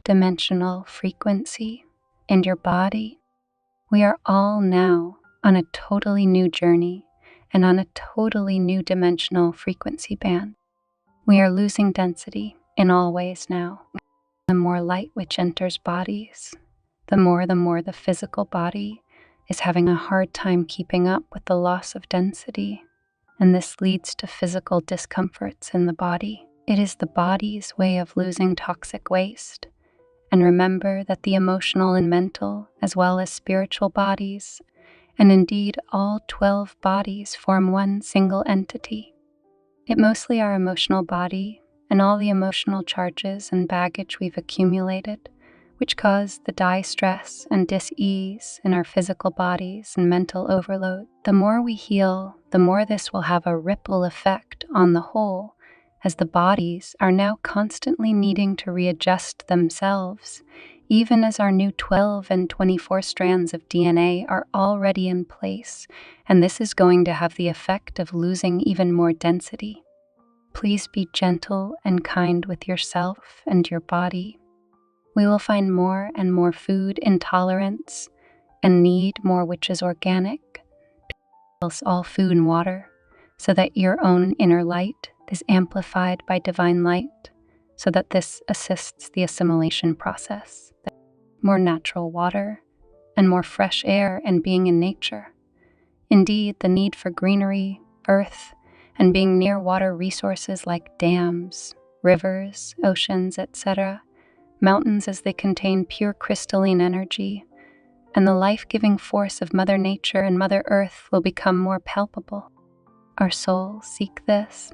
dimensional frequency and your body. We are all now on a totally new journey and on a totally new dimensional frequency band. We are losing density in all ways now. The more light which enters bodies, the more the physical body is having a hard time keeping up with the loss of density, and this leads to physical discomforts in the body. It is the body's way of losing toxic waste. And remember that the emotional and mental, as well as spiritual bodies, and indeed all 12 bodies form one single entity. It mostly our emotional body and all the emotional charges and baggage we've accumulated, which cause the distress and dis-ease in our physical bodies and mental overload. The more we heal, the more this will have a ripple effect on the whole, as the bodies are now constantly needing to readjust themselves, even as our new 12 and 24 strands of DNA are already in place, and this is going to have the effect of losing even more density. Please be gentle and kind with yourself and your body. We will find more and more food intolerance and need more which is organic, all food and water, so that your own inner light is amplified by divine light, so that this assists the assimilation process. More natural water and more fresh air and being in nature. Indeed, the need for greenery, earth, and being near water resources like dams, rivers, oceans, etc., mountains as they contain pure crystalline energy, and the life-giving force of Mother Nature and Mother Earth will become more palpable. Our souls seek this.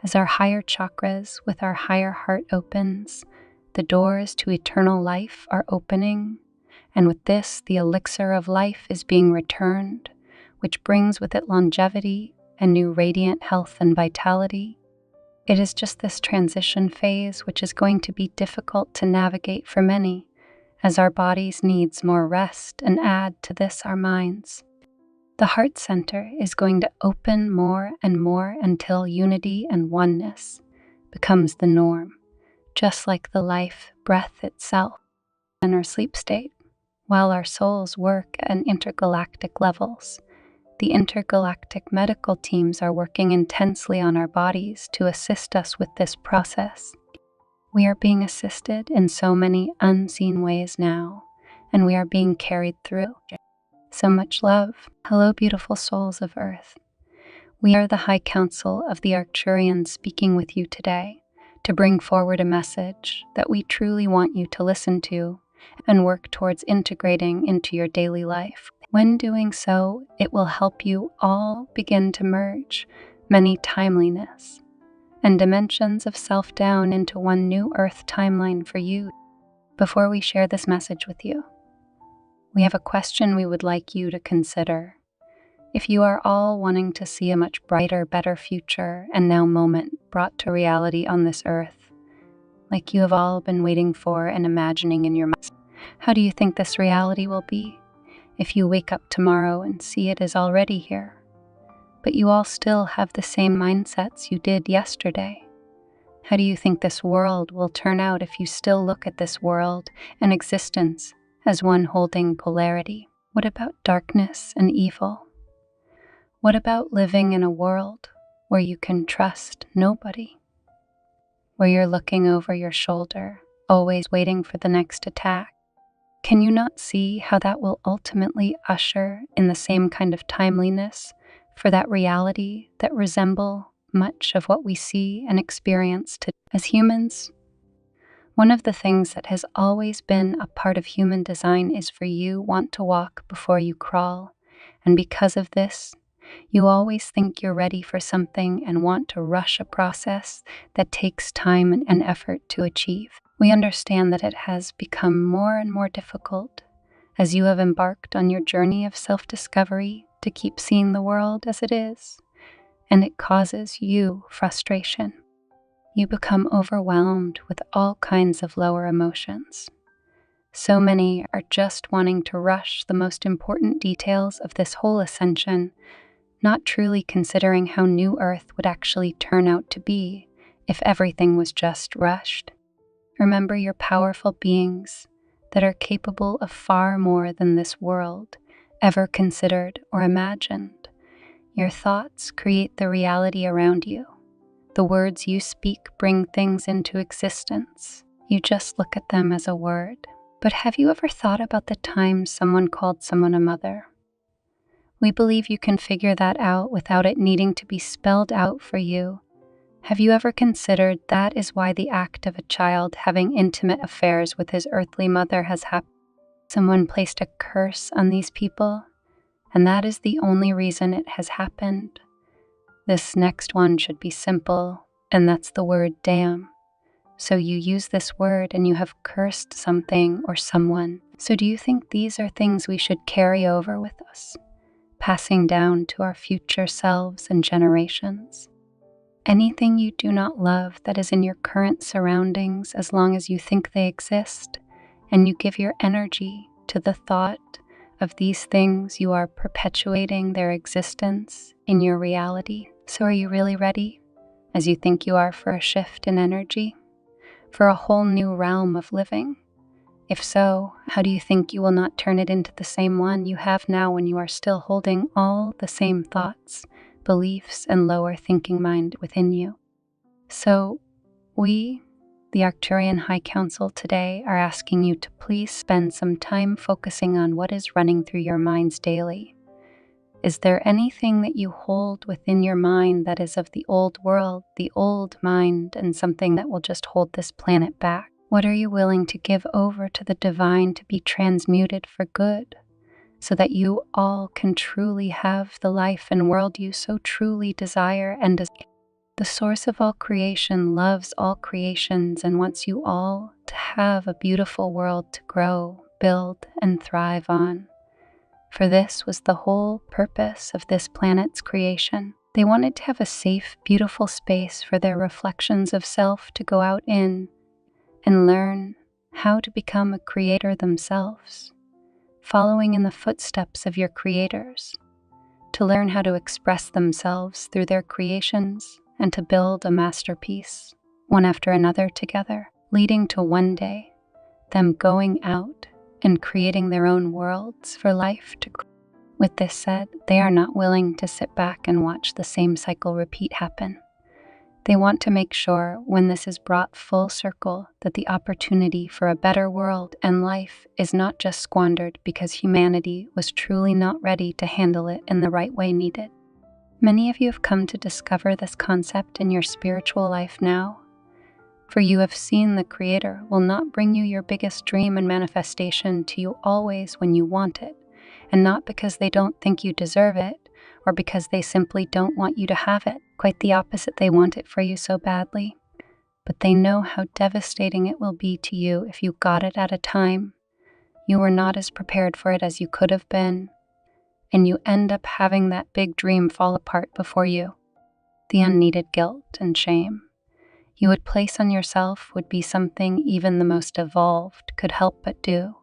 As our higher chakras with our higher heart opens, the doors to eternal life are opening, and with this, the elixir of life is being returned, which brings with it longevity and new radiant health and vitality. It is just this transition phase which is going to be difficult to navigate for many, as our bodies needs more rest and add to this our minds. The heart center is going to open more and more until unity and oneness becomes the norm, just like the life breath itself in our sleep state. While our souls work at intergalactic levels, the intergalactic medical teams are working intensely on our bodies to assist us with this process. We are being assisted in so many unseen ways now, and we are being carried through. So much love. Hello, beautiful souls of Earth. We are the High Council of the Arcturians speaking with you today to bring forward a message that we truly want you to listen to and work towards integrating into your daily life. When doing so, it will help you all begin to merge many timeliness and dimensions of self down into one new Earth timeline for you. Before we share this message with you, we have a question we would like you to consider. If you are all wanting to see a much brighter, better future and now moment brought to reality on this earth, like you have all been waiting for and imagining in your mind, how do you think this reality will be if you wake up tomorrow and see it is already here, but you all still have the same mindsets you did yesterday? How do you think this world will turn out if you still look at this world and existence as one holding polarity? What about darkness and evil? What about living in a world where you can trust nobody? Where you're looking over your shoulder, always waiting for the next attack? Can you not see how that will ultimately usher in the same kind of timeliness for that reality that resemble much of what we see and experience today as humans? One of the things that has always been a part of human design is for you want to walk before you crawl, and because of this, you always think you're ready for something and want to rush a process that takes time and effort to achieve. We understand that it has become more and more difficult as you have embarked on your journey of self-discovery to keep seeing the world as it is, and it causes you frustration. You become overwhelmed with all kinds of lower emotions. So many are just wanting to rush the most important details of this whole ascension, not truly considering how New Earth would actually turn out to be if everything was just rushed. Remember your powerful beings that are capable of far more than this world ever considered or imagined. Your thoughts create the reality around you. The words you speak bring things into existence. You just look at them as a word. But have you ever thought about the time someone called someone a mother? We believe you can figure that out without it needing to be spelled out for you. Have you ever considered that is why the act of a child having intimate affairs with his earthly mother has happened? Someone placed a curse on these people, and that is the only reason it has happened. This next one should be simple, and that's the word damn. So you use this word and you have cursed something or someone. So do you think these are things we should carry over with us, passing down to our future selves and generations? Anything you do not love that is in your current surroundings, as long as you think they exist, and you give your energy to the thought of these things, you are perpetuating their existence in your reality. So are you really ready, as you think you are, for a shift in energy, for a whole new realm of living? If so, how do you think you will not turn it into the same one you have now when you are still holding all the same thoughts, beliefs, and lower thinking mind within you? So we, the Arcturian High Council, today are asking you to please spend some time focusing on what is running through your minds daily. Is there anything that you hold within your mind that is of the old world, the old mind, and something that will just hold this planet back? What are you willing to give over to the divine to be transmuted for good, so that you all can truly have the life and world you so truly desire and desire? The source of all creation loves all creations and wants you all to have a beautiful world to grow, build, and thrive on. For this was the whole purpose of this planet's creation. They wanted to have a safe, beautiful space for their reflections of self to go out in and learn how to become a creator themselves, following in the footsteps of your creators, to learn how to express themselves through their creations and to build a masterpiece, one after another together, leading to one day them going out and creating their own worlds for life to grow. With this said, they are not willing to sit back and watch the same cycle repeat happen. They want to make sure, when this is brought full circle, that the opportunity for a better world and life is not just squandered because humanity was truly not ready to handle it in the right way needed. Many of you have come to discover this concept in your spiritual life now, for you have seen the Creator will not bring you your biggest dream and manifestation to you always when you want it, and not because they don't think you deserve it, or because they simply don't want you to have it. Quite the opposite, they want it for you so badly. But they know how devastating it will be to you if you got it at a time you were not as prepared for it as you could have been, and you end up having that big dream fall apart before you. The unneeded guilt and shame you would place on yourself would be something even the most evolved could help but do.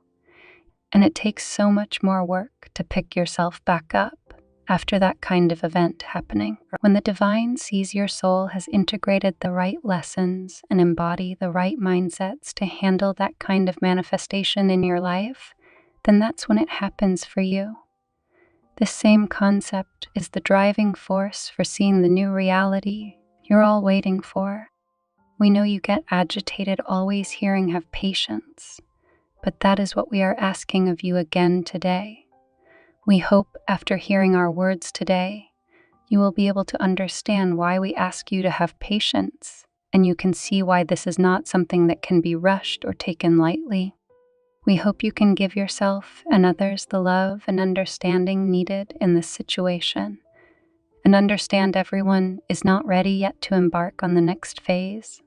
And it takes so much more work to pick yourself back up after that kind of event happening. When the divine sees your soul has integrated the right lessons and embody the right mindsets to handle that kind of manifestation in your life, then that's when it happens for you. This same concept is the driving force for seeing the new reality you're all waiting for. We know you get agitated always hearing "have patience," but that is what we are asking of you again today. We hope after hearing our words today, you will be able to understand why we ask you to have patience, and you can see why this is not something that can be rushed or taken lightly. We hope you can give yourself and others the love and understanding needed in this situation, and understand everyone is not ready yet to embark on the next phase.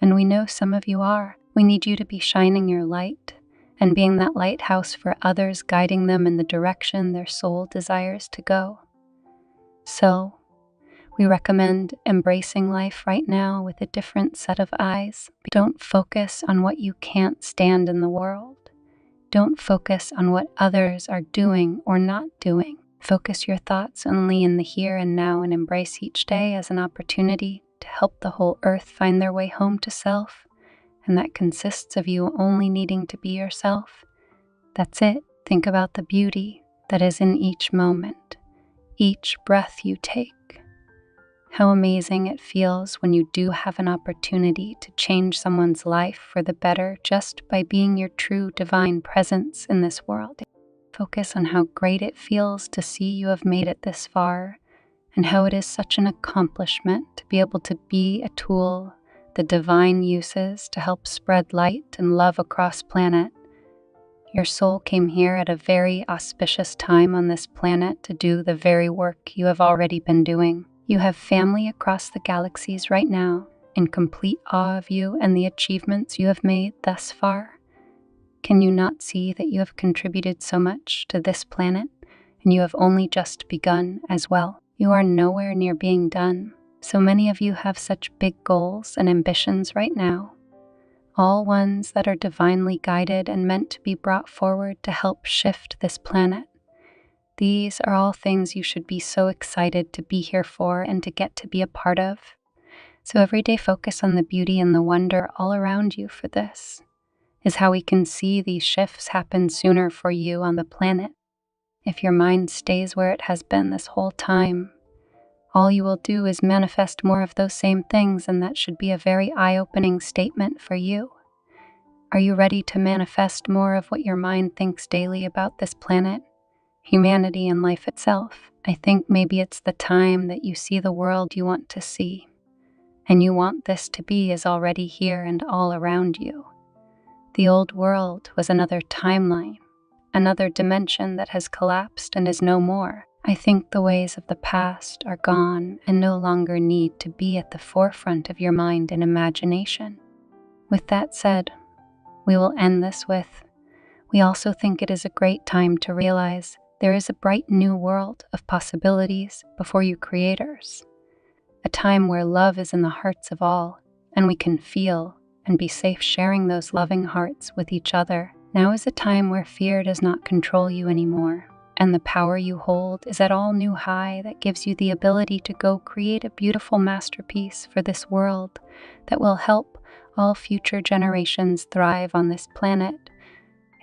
And we know some of you are. We need you to be shining your light and being that lighthouse for others, guiding them in the direction their soul desires to go. So, we recommend embracing life right now with a different set of eyes. Don't focus on what you can't stand in the world. Don't focus on what others are doing or not doing. Focus your thoughts only in the here and now, and embrace each day as an opportunity to help the whole earth find their way home to self and that consists of you only needing to be yourself. That's it. Think about the beauty that is in each moment, each breath you take. How amazing it feels when you do have an opportunity to change someone's life for the better just by being your true divine presence in this world. Focus on how great it feels to see you have made it this far, and how it is such an accomplishment to be able to be a tool the divine uses to help spread light and love across planet. Your soul came here at a very auspicious time on this planet to do the very work you have already been doing. You have family across the galaxies right now, in complete awe of you and the achievements you have made thus far. Can you not see that you have contributed so much to this planet, and you have only just begun as well? You are nowhere near being done. So many of you have such big goals and ambitions right now, all ones that are divinely guided and meant to be brought forward to help shift this planet. These are all things you should be so excited to be here for and to get to be a part of. So every day focus on the beauty and the wonder all around you, for this is how we can see these shifts happen sooner for you on the planet. If your mind stays where it has been this whole time, all you will do is manifest more of those same things, and that should be a very eye-opening statement for you. Are you ready to manifest more of what your mind thinks daily about this planet, humanity, and life itself? I think maybe it's the time that you see the world you want to see, and you want this to be is already here and all around you. The old world was another timeline, another dimension that has collapsed and is no more. I think the ways of the past are gone and no longer need to be at the forefront of your mind and imagination. With that said, we will end this with, we also think it is a great time to realize there is a bright new world of possibilities before you creators. A time where love is in the hearts of all, and we can feel and be safe sharing those loving hearts with each other. Now is a time where fear does not control you anymore, and the power you hold is at all new high that gives you the ability to go create a beautiful masterpiece for this world that will help all future generations thrive on this planet,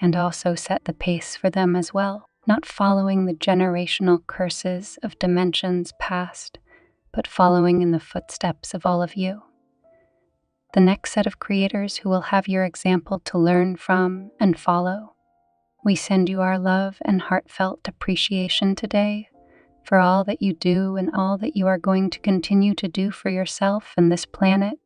and also set the pace for them as well, not following the generational curses of dimensions past, but following in the footsteps of all of you, the next set of creators who will have your example to learn from and follow. We send you our love and heartfelt appreciation today for all that you do and all that you are going to continue to do for yourself and this planet.